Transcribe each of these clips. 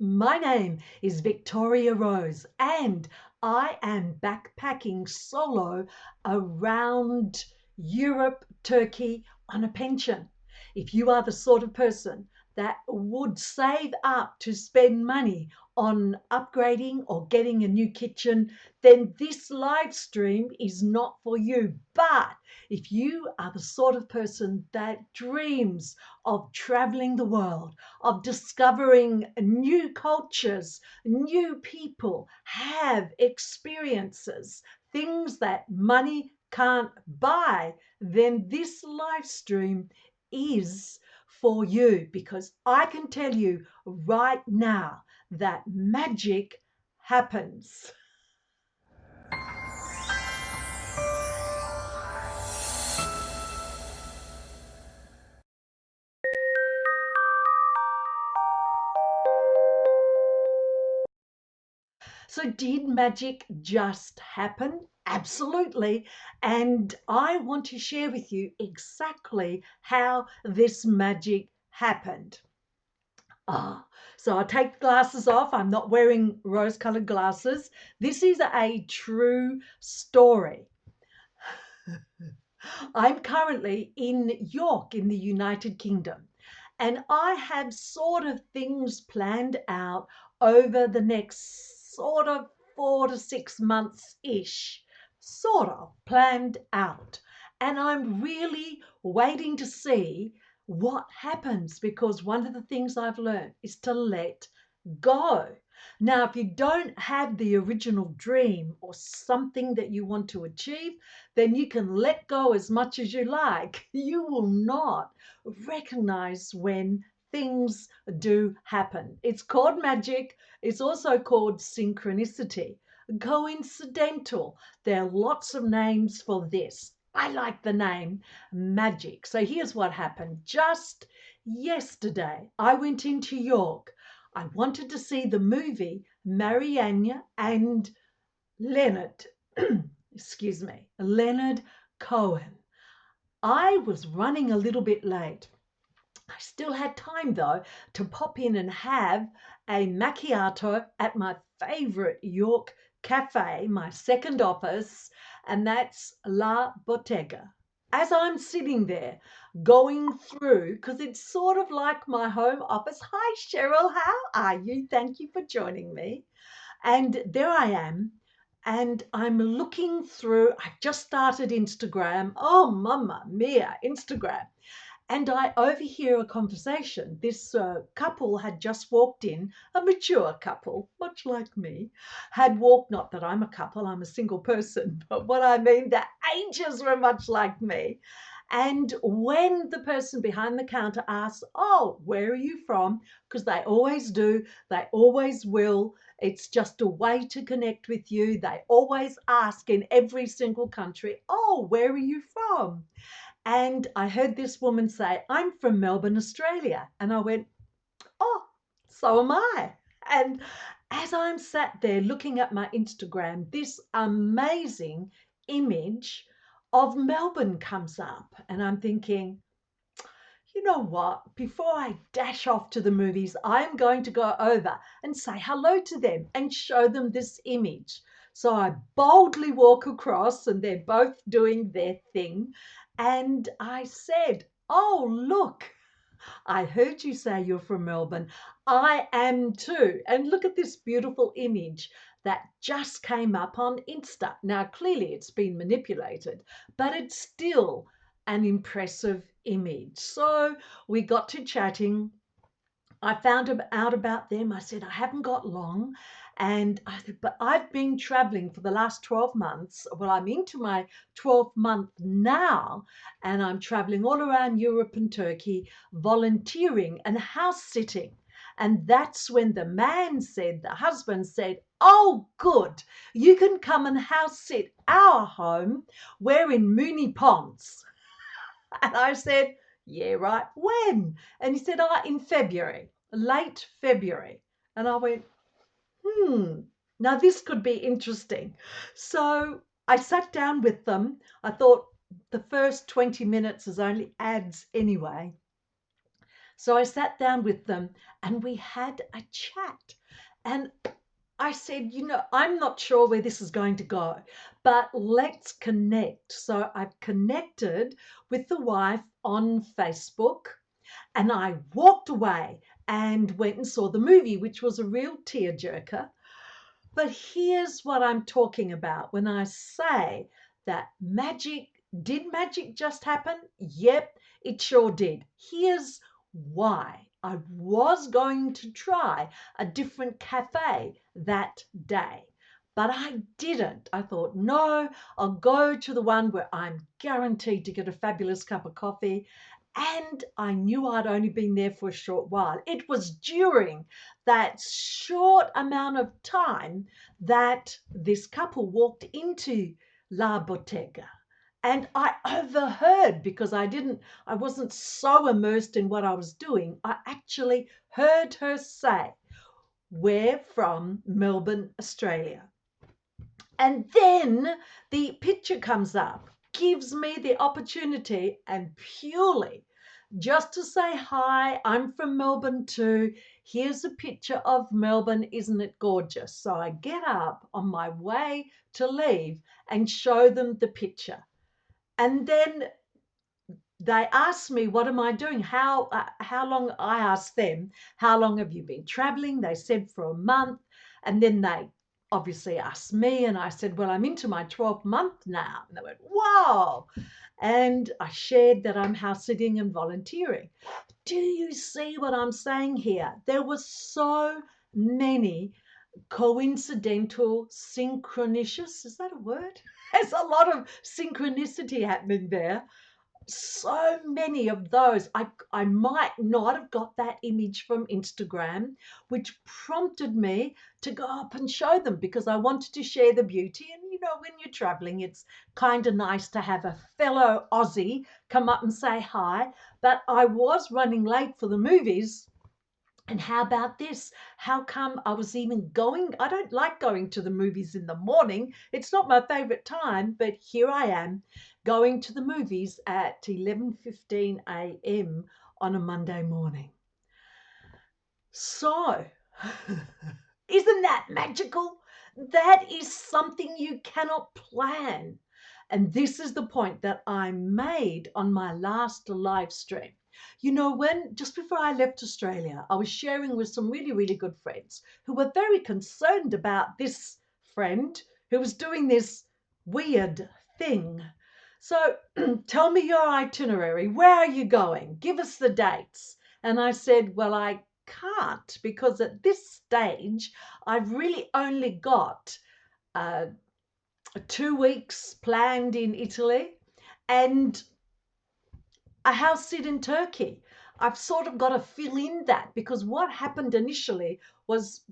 My name is Victoria Rose, and I am backpacking solo around Europe, Turkey on a pension. If you are the sort of person that would save up to spend money on upgrading or getting a new kitchen, then this live stream is not for you. But if you are the sort of person that dreams of traveling the world, of discovering new cultures, new people, have experiences, things that money can't buy, then this live stream is for you, because I can tell you right now that magic happens. So, did magic just happen? Absolutely. And I want to share with you exactly how this magic happened. So I take the glasses off. I'm not wearing rose colored glasses. This is a true story. I'm currently in York in the United Kingdom, and I have sort of things planned out over the next sort of 4 to 6 months ish, sort of planned out. And I'm really waiting to see what happens, because one of the things I've learned is to let go. Now, if you don't have the original dream or something that you want to achieve, then you can let go as much as you like. You will not recognize when things do happen. It's called magic. It's also called synchronicity, coincidental. There are lots of names for this. I like the name magic. So here's what happened. Just yesterday, I went into York. I wanted to see the movie Marianne and Leonard. Excuse me, Leonard Cohen. I was running a little bit late. I still had time though to pop in and have a macchiato at my favorite York cafe, my second office, and that's La Bottega. As I'm sitting there going through, because it's sort of like my home office. Hi, Cheryl, how are you? Thank you for joining me. And there I am, and I'm looking through. I've just started Instagram. Oh, mamma mia, Instagram. And I overhear a conversation. This couple had just walked in, a mature couple, much like me, had walked, not that I'm a couple, I'm a single person, but what I mean, their ages were much like me. And when the person behind the counter asks, oh, where are you from? Because they always do, they always will. It's just a way to connect with you. They always ask in every single country, oh, where are you from? And I heard this woman say, I'm from Melbourne, Australia. And I went, oh, so am I. And as I'm sat there looking at my Instagram, this amazing image of Melbourne comes up. And I'm thinking, you know what? Before I dash off to the movies, I am going to go over and say hello to them and show them this image. So I boldly walk across, and they're both doing their thing. And I said, oh, look, I heard you say you're from Melbourne. I am too. And look at this beautiful image that just came up on Insta. Now, clearly it's been manipulated, but it's still an impressive image. So we got to chatting. I found out about them. I said, I haven't got long. And I said, but I've been traveling for the last 12 months. Well, I'm into my 12th month now, and I'm traveling all around Europe and Turkey, volunteering and house sitting. And that's when the man said, the husband said, oh, good, you can come and house sit our home. We're in Mooney Ponds. And I said, yeah, right. When? And he said, oh, in February, late February. And I went, now this could be interesting. So I sat down with them. I thought the first 20 minutes is only ads anyway. So I sat down with them and we had a chat. And I said, I'm not sure where this is going to go, but let's connect. So I've connected with the wife on Facebook, and I walked away and went and saw the movie, which was a real tearjerker. But here's what I'm talking about when I say that did magic just happen? Yep, it sure did. Here's why. I was going to try a different cafe that day, but I didn't. I thought, no, I'll go to the one where I'm guaranteed to get a fabulous cup of coffee. And I knew I'd only been there for a short while. It was during that short amount of time that this couple walked into La Bottega. And I overheard, because I wasn't so immersed in what I was doing, I actually heard her say, "We're from Melbourne, Australia." And then the picture comes up, gives me the opportunity, and purely just to say hi, I'm from Melbourne too. Here's a picture of Melbourne. Isn't it gorgeous? So I get up on my way to leave and show them the picture. And then they asked me, what am I doing? How long? I asked them, how long have you been traveling? They said for a month. And then they obviously asked me, and I said, well, I'm into my 12th month now. And they went, wow. And I shared that I'm house sitting and volunteering. Do you see what I'm saying here? There were so many coincidental, synchronicious, is that a word? There's a lot of synchronicity happening there. So many of those. I might not have got that image from Instagram, which prompted me to go up and show them because I wanted to share the beauty. And when you're traveling, it's kind of nice to have a fellow Aussie come up and say hi. But I was running late for the movies. And how about this? How come I was even going? I don't like going to the movies in the morning. It's not my favorite time, but here I am going to the movies at 11:15 a.m. on a Monday morning. So, isn't that magical? That is something you cannot plan. And this is the point that I made on my last live stream. When just before I left Australia, I was sharing with some really, really good friends who were very concerned about this friend who was doing this weird thing. So tell me your itinerary. Where are you going? Give us the dates. And I said, well, I can't because at this stage, I've really only got 2 weeks planned in Italy and a house sit in Turkey. I've sort of got to fill in that because what happened initially was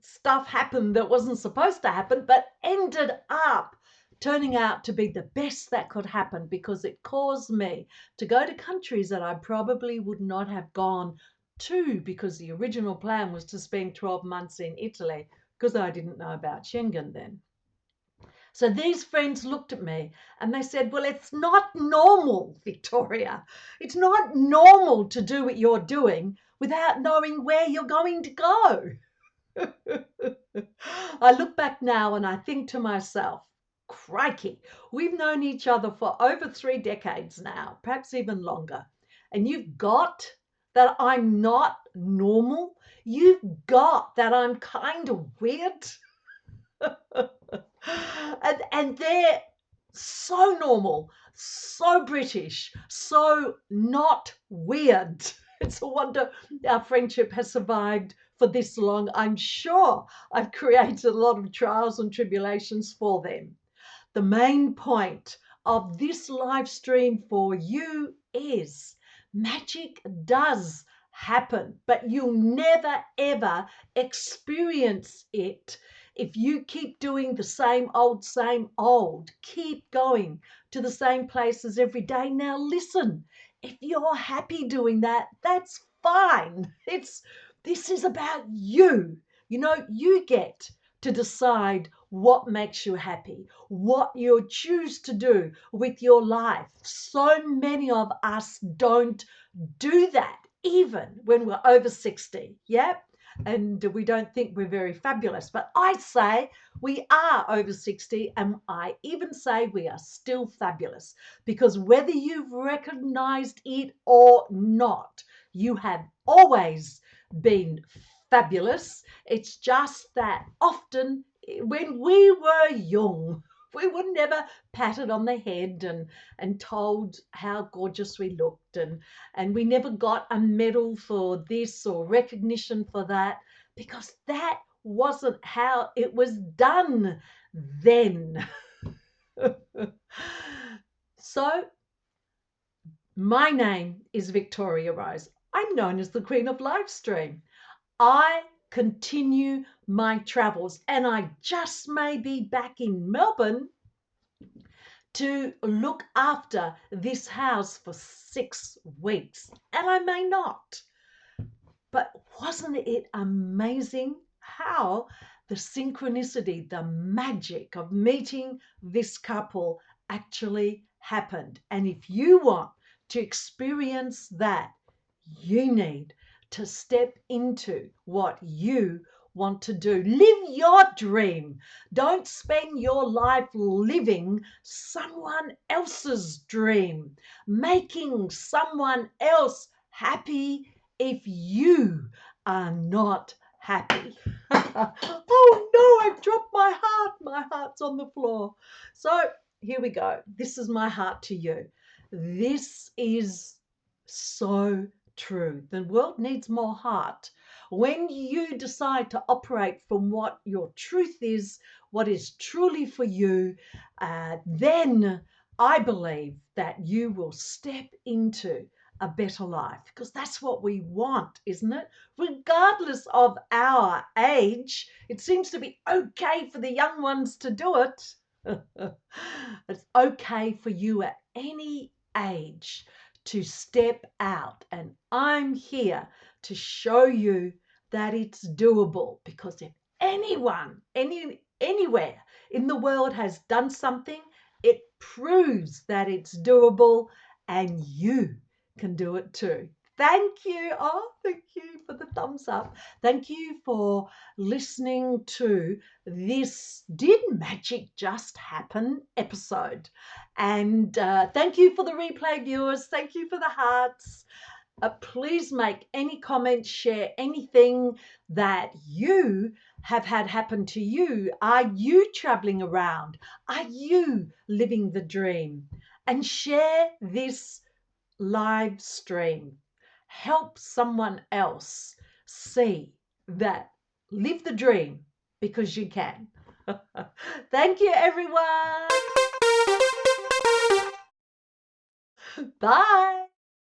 stuff happened that wasn't supposed to happen, but ended up turning out to be the best that could happen because it caused me to go to countries that I probably would not have gone to because the original plan was to spend 12 months in Italy because I didn't know about Schengen then. So these friends looked at me and they said, well, it's not normal, Victoria. It's not normal to do what you're doing without knowing where you're going to go. I look back now and I think to myself, crikey, we've known each other for over 3 decades now, perhaps even longer. And you've got that I'm not normal. You've got that I'm kind of weird. and they're so normal, so British, so not weird. It's a wonder our friendship has survived for this long. I'm sure I've created a lot of trials and tribulations for them. The main point of this live stream for you is magic does happen, but you'll never ever experience it if you keep doing the same old, keep going to the same places every day. Now listen, if you're happy doing that, that's fine. This is about you. You get to decide what makes you happy, what you choose to do with your life. So many of us don't do that even when we're over 60. Yep. And we don't think we're very fabulous. But I say we are over 60, and I even say we are still fabulous, because whether you've recognized it or not, you have always been fabulous. It's just that often when we were young, we were never patted on the head and told how gorgeous we looked, and we never got a medal for this or recognition for that, because that wasn't how it was done then. So, my name is Victoria Rose. I'm known as the Queen of LiveStream. I continue my travels, and I just may be back in Melbourne to look after this house for 6 weeks, and I may not. But wasn't it amazing how the synchronicity, the magic of meeting this couple actually happened? And if you want to experience that, you need to step into what you want to do. Live your dream. Don't spend your life living someone else's dream, making someone else happy if you are not happy. Oh no, I've dropped my heart. My heart's on the floor. So here we go. This is my heart to you. This is so true. The world needs more heart. When you decide to operate from what your truth is, what is truly for you, then I believe that you will step into a better life, because that's what we want, isn't it? Regardless of our age, it seems to be okay for the young ones to do it. It's okay for you at any age to step out, and I'm here to show you that it's doable, because if anyone anywhere in the world has done something, it proves that it's doable, and you can do it too. Thank you. Oh, thank you for the thumbs up. Thank you for listening to this Did Magic Just Happen episode. And thank you for the replay viewers. Thank you for the hearts. Please make any comments, share anything that you have had happen to you. Are you traveling around? Are you living the dream? And share this live stream. Help someone else see that live the dream, because you can. Thank you, everyone. Bye.